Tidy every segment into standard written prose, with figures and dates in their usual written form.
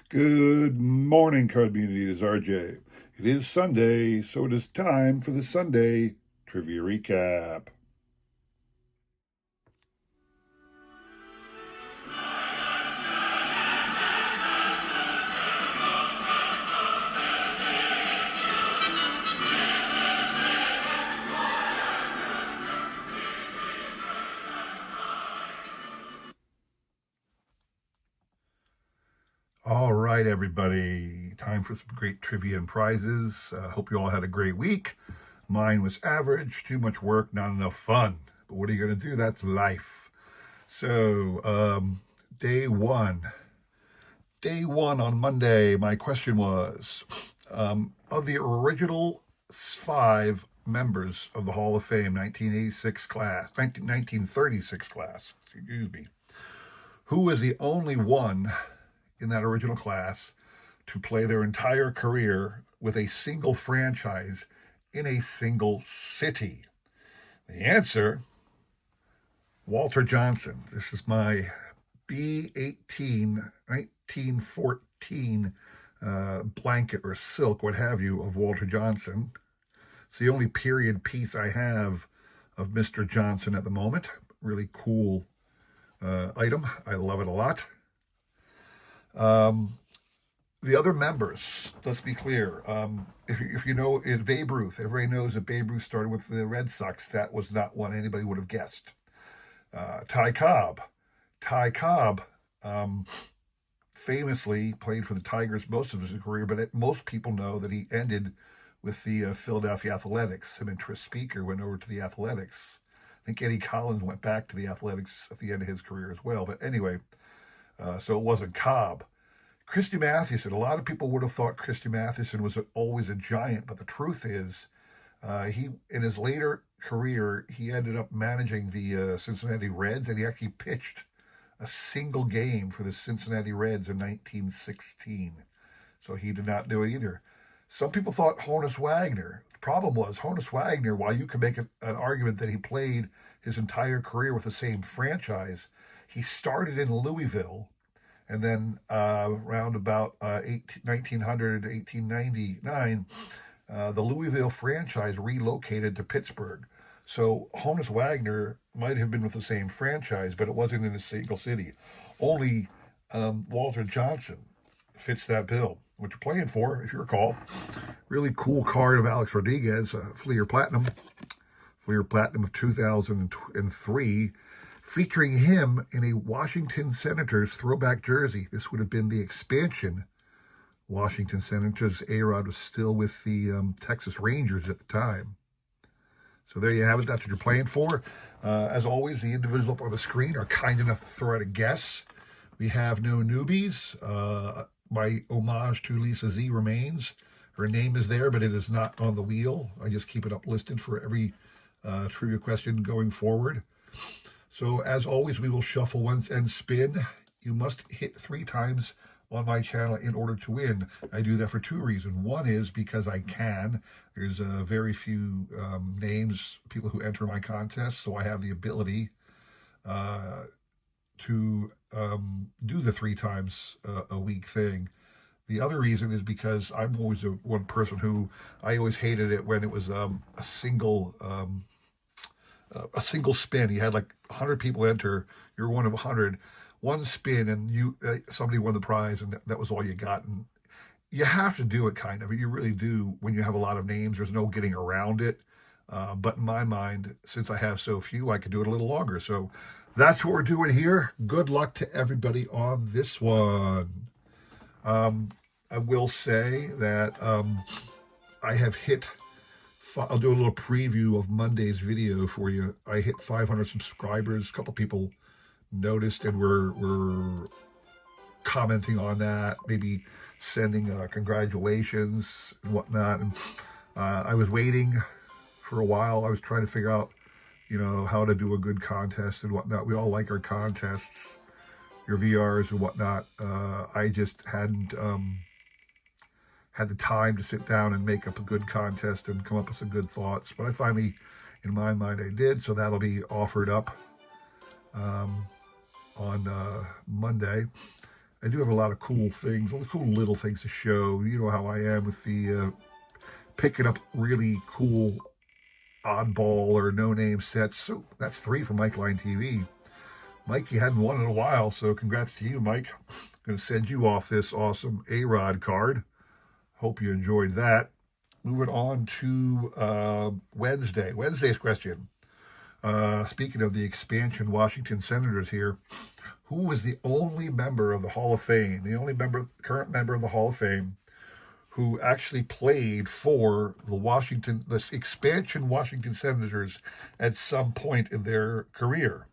Good morning, card community. It is RJ. It is Sunday, so it is time for the Sunday Trivia Recap. All right, everybody. Time for some great trivia and prizes. Hope you all had a great week. Mine was average, too much work, not enough fun. But what are you going to do? That's life. So, day one. Day one on Monday, my question was of the original five members of the Hall of Fame 1986 class, 1936 class, excuse me, who was the only one in that original class to play their entire career with a single franchise in a single city? The answer, Walter Johnson. This is my B18 1914 blanket or silk, what have you, of Walter Johnson. It's the only period piece I have of Mr. Johnson at the moment. Really cool item. I love it a lot. The other members, let's be clear. If you know, is Babe Ruth. Everybody knows that Babe Ruth started with the Red Sox. That was not one anybody would have guessed. Ty Cobb. Ty Cobb famously played for the Tigers most of his career, but most people know that he ended with the Philadelphia Athletics. Him and Tris Speaker went over to the Athletics. I think Eddie Collins went back to the Athletics at the end of his career as well. But anyway, so it wasn't Cobb. Christy Mathewson. A lot of people would have thought Christy Mathewson was always a giant, but the truth is, he in his later career, he ended up managing the Cincinnati Reds, and he actually pitched a single game for the Cincinnati Reds in 1916. So he did not do it either. Some people thought Honus Wagner. The problem was Honus Wagner, while you could make an argument that he played his entire career with the same franchise, he started in Louisville, and then around about 1900 to 1899, the Louisville franchise relocated to Pittsburgh. So Honus Wagner might have been with the same franchise, but it wasn't in a single city. Only Walter Johnson fits that bill. What you're playing for, if you recall, really cool card of Alex Rodriguez, Fleer Platinum of 2003, featuring him in a Washington Senators throwback jersey. This would have been the expansion Washington Senators. A-Rod was still with the Texas Rangers at the time. So there you have it. That's what you're playing for. As always, the individuals up on the screen are kind enough to throw out a guess. We have no newbies. My homage to Lisa Z remains. Her name is there, but it is not on the wheel. I just keep it up listed for every trivia question going forward. So as always, we will shuffle once and spin. You must hit 3 times on my channel in order to win. I do that for 2 reasons. One is because I can. There's very few names, people who enter my contest, so I have the ability to do the 3 times a week thing. The other reason is because I'm always one person who, I always hated it when it was a single spin. You had like 100 people enter. You're one of 100. One spin, and somebody won the prize, and that was all you got. And you have to do it, kind of. You really do. When you have a lot of names, there's no getting around it. But in my mind, since I have so few, I could do it a little longer. So that's what we're doing here. Good luck to everybody on this one. I will say that I have hit, I'll do a little preview of Monday's video for you. I hit 500 subscribers. A couple people noticed and were commenting on that, maybe sending congratulations and whatnot. And I was waiting for a while. I was trying to figure out, how to do a good contest and whatnot. We all like our contests, your VRs and whatnot. I just hadn't had the time to sit down and make up a good contest and come up with some good thoughts. But I finally, in my mind, I did. So that'll be offered up on Monday. I do have a lot of cool things, all the cool little things to show. You know how I am with the picking up really cool oddball or no-name sets. So that's 3 from Mike Line TV. Mike, you hadn't won in a while, so congrats to you, Mike. I'm going to send you off this awesome A-Rod card. Hope you enjoyed that. Moving on to Wednesday. Wednesday's question. Speaking of the expansion Washington Senators here, who was the only member of the Hall of Fame, the only current member of the Hall of Fame who actually played for the expansion Washington Senators at some point in their career?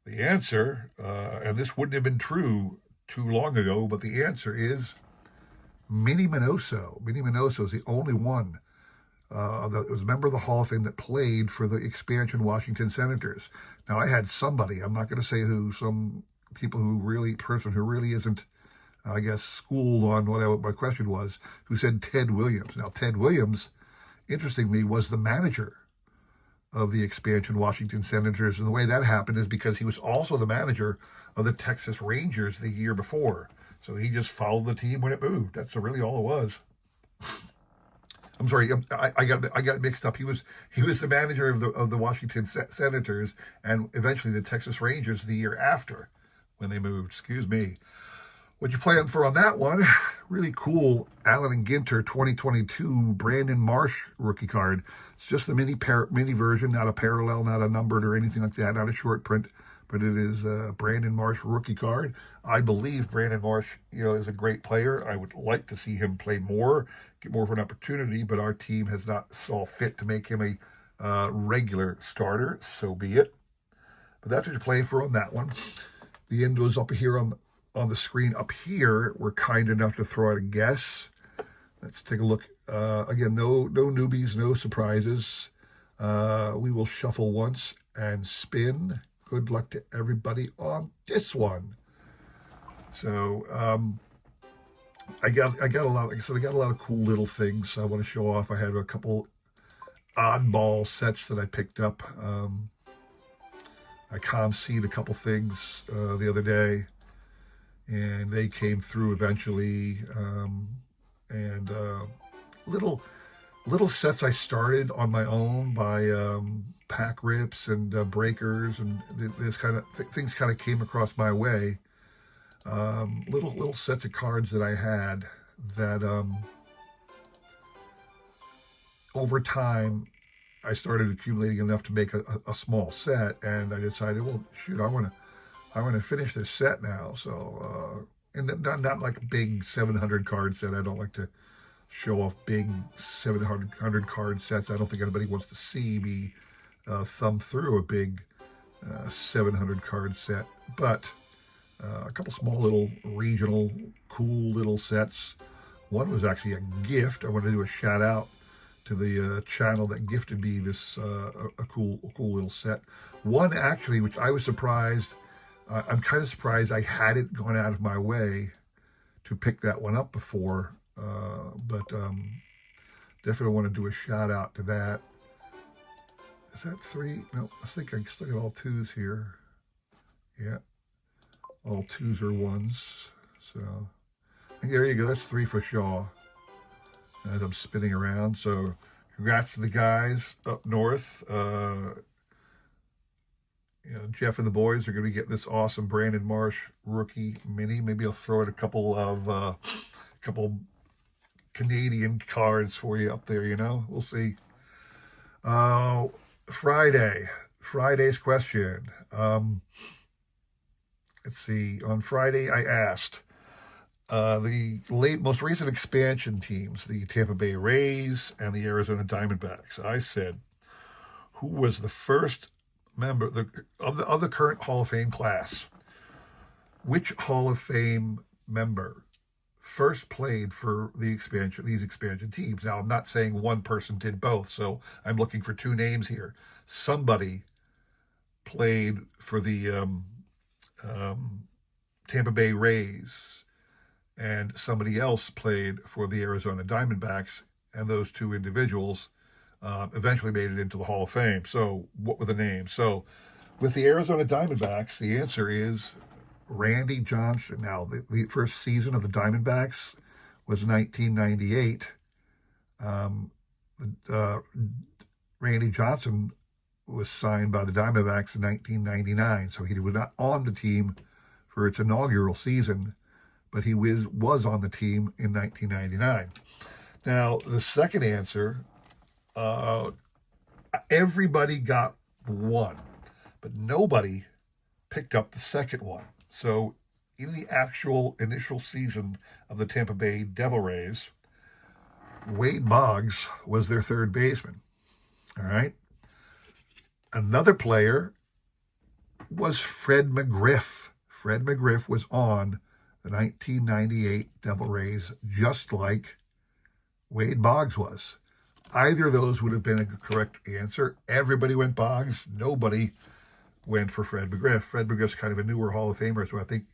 The answer, and this wouldn't have been true too long ago, but the answer is Minnie Minoso. Minnie Minoso is the only one that was a member of the Hall of Fame that played for the expansion Washington Senators. Now, I had somebody, I'm not going to say who, some person who really isn't, I guess, schooled on what my question was, who said Ted Williams. Now, Ted Williams, interestingly, was the manager of the expansion Washington Senators. And the way that happened is because he was also the manager of the Texas Rangers the year before. So he just followed the team when it moved. That's really all it was. I'm sorry, I got it mixed up. He was the manager of the Washington Senators and eventually the Texas Rangers the year after when they moved. Excuse me. What you plan for on that one? Really cool Allen and Ginter 2022 Brandon Marsh rookie card. It's just the mini version, not a parallel, not a numbered or anything like that, not a short print, but it is a Brandon Marsh rookie card. I believe Brandon Marsh, is a great player. I would like to see him play more, get more of an opportunity, but our team has not saw fit to make him a regular starter. So be it. But that's what you're playing for on that one. The end was up here on the screen up here. We're kind enough to throw out a guess. Let's take a look. Again, no newbies, no surprises. We will shuffle once and spin. Good luck to everybody on this one. So I got a lot. Like I said, I got a lot of cool little things I want to show off. I had a couple oddball sets that I picked up. I comp-seed a couple things the other day, and they came through eventually. And little sets I started on my own by pack rips and breakers, and this kind of things kind of came across my way. Little sets of cards that I had that over time I started accumulating enough to make a small set, and I decided, well, shoot, I want to finish this set now. So and not like a big 700 card set. I don't like to show off big 700 card sets. I don't think anybody wants to see me thumb through a big 700 card set, but a couple small little regional cool little sets. One was actually a gift. I want to do a shout out to the channel that gifted me this a cool little set. One actually, which I was surprised. I'm kind of surprised I hadn't gone out of my way to pick that one up before, but definitely want to do a shout out to that. Is that 3? No, I think I still got all 2s here. Yeah, all 2s or 1s. So there you go. That's 3 for Shaw as I'm spinning around. So congrats to the guys up north. Jeff and the boys are going to get this awesome Brandon Marsh rookie mini. Maybe I'll throw in a couple Canadian cards for you up there. We'll see. Friday's question. Let's see. On Friday, I asked the most recent expansion teams, the Tampa Bay Rays and the Arizona Diamondbacks. I said, who was the first member of the current Hall of Fame class? Which Hall of Fame member first played for these expansion teams? Now, I'm not saying one person did both, so I'm looking for 2 names here. Somebody played for the Tampa Bay Rays, and somebody else played for the Arizona Diamondbacks, and those 2 individuals eventually made it into the Hall of Fame. So what were the names? So with the Arizona Diamondbacks, the answer is Randy Johnson. Now, the first season of the Diamondbacks was 1998. Um, uh, Randy Johnson was signed by the Diamondbacks in 1999, so he was not on the team for its inaugural season, but he was on the team in 1999. Now, the second answer, everybody got one, but nobody picked up the second one. So, in the actual initial season of the Tampa Bay Devil Rays, Wade Boggs was their third baseman. All right. Another player was Fred McGriff. Fred McGriff was on the 1998 Devil Rays just like Wade Boggs was. Either of those would have been a correct answer. Everybody went Boggs. Nobody went for Fred McGriff. Fred McGriff's kind of a newer Hall of Famer, so I think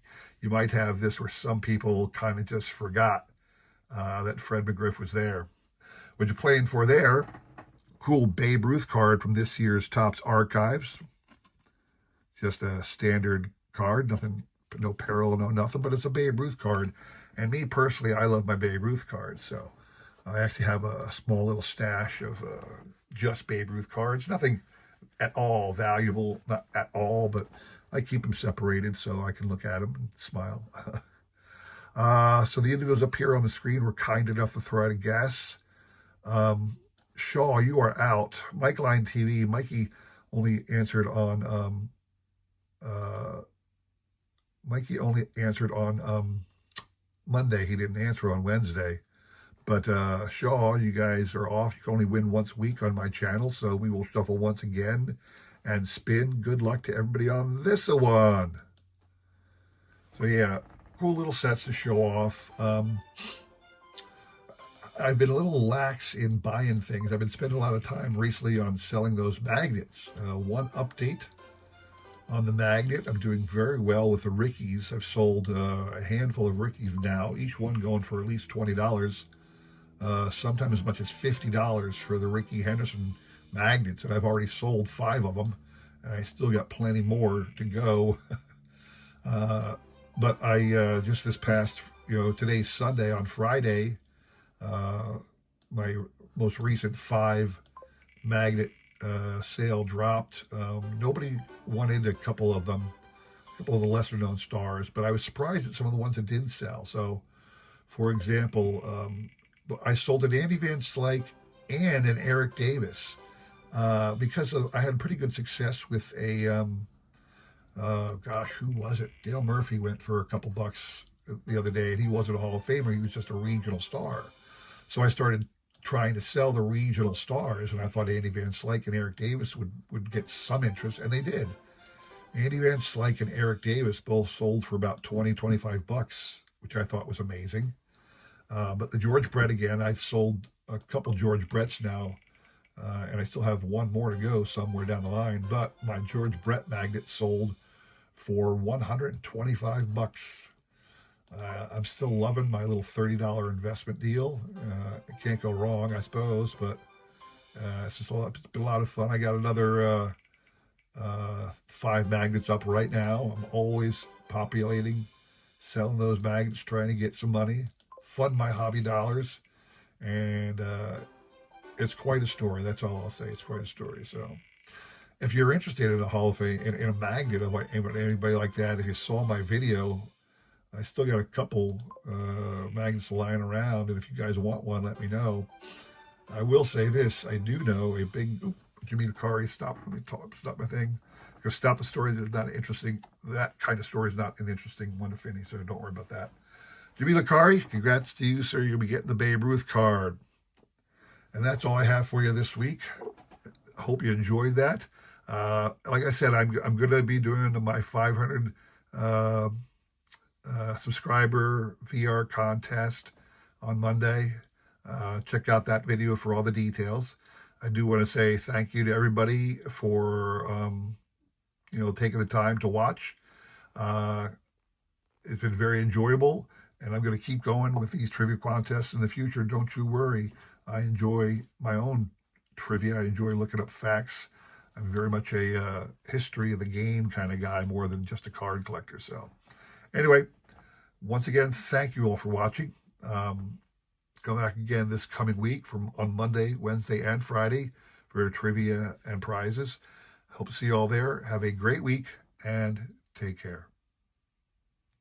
you might have this where some people kind of just forgot that Fred McGriff was there. What you're playing for there, cool Babe Ruth card from this year's Topps Archives. Just a standard card, nothing, no peril, no nothing, but it's a Babe Ruth card. And me personally, I love my Babe Ruth cards, so I actually have a small little stash of just Babe Ruth cards. Nothing at all valuable, not at all, but I keep them separated so I can look at them and smile. So the individuals up here on the screen were kind enough to throw out a guess. Shaw, you are out. Mike Line TV, Mikey only answered on Monday. He didn't answer on Wednesday. But Shaw, you guys are off. You can only win once a week on my channel, so we will shuffle once again and spin. Good luck to everybody on this one. So yeah, cool little sets to show off. I've been a little lax in buying things. I've been spending a lot of time recently on selling those magnets. One update on the magnet. I'm doing very well with the Rickies. I've sold a handful of Rickies now, each one going for at least $20. Sometimes as much as $50 for the Rickey Henderson magnets, and I've already sold 5 of them, and I still got plenty more to go. But I just this past, today's Sunday. On Friday, my most recent 5 magnet sale dropped. Nobody wanted a couple of them, a couple of the lesser known stars, but I was surprised at some of the ones that didn't sell. So, for example, I sold an Andy Van Slyke and an Eric Davis because I had pretty good success with a, who was it? Dale Murphy went for a couple bucks the other day, and he wasn't a Hall of Famer. He was just a regional star. So I started trying to sell the regional stars, and I thought Andy Van Slyke and Eric Davis would get some interest, and they did. Andy Van Slyke and Eric Davis both sold for about 20, 25 bucks, which I thought was amazing. But the George Brett, again, I've sold a couple George Bretts now, and I still have one more to go somewhere down the line. But my George Brett magnet sold for 125 bucks. I'm still loving my little $30 investment deal. It can't go wrong, I suppose, but it's been a lot of fun. I got another 5 magnets up right now. I'm always populating, selling those magnets, trying to get some money, fund my hobby dollars, and it's quite a story. That's all I'll say. It's quite a story. So if you're interested in a Hall of Fame, in a magnet of anybody like that, if you saw my video, I still got a couple magnets lying around, and if you guys want one, let me know. I will say this: I do know a big. Jimmy Lucari, stop my thing. Because stop the story. That's not interesting. That kind of story is not an interesting one to finish, so don't worry about that. Jimmy Lucari, congrats to you, sir. You'll be getting the Babe Ruth card, and that's all I have for you this week. I hope you enjoyed that. Like I said, I'm going to be doing my 500. Subscriber VR contest on Monday. Check out that video for all the details. I do want to say thank you to everybody for taking the time to watch. It's been very enjoyable, and I'm going to keep going with these trivia contests in the future. Don't you worry. I enjoy my own trivia. I enjoy looking up facts. I'm very much a history of the game kind of guy more than just a card collector. So Anyway, once again, thank you all for watching. Come back again this coming week on Monday, Wednesday, and Friday for trivia and prizes. Hope to see you all there. Have a great week and take care.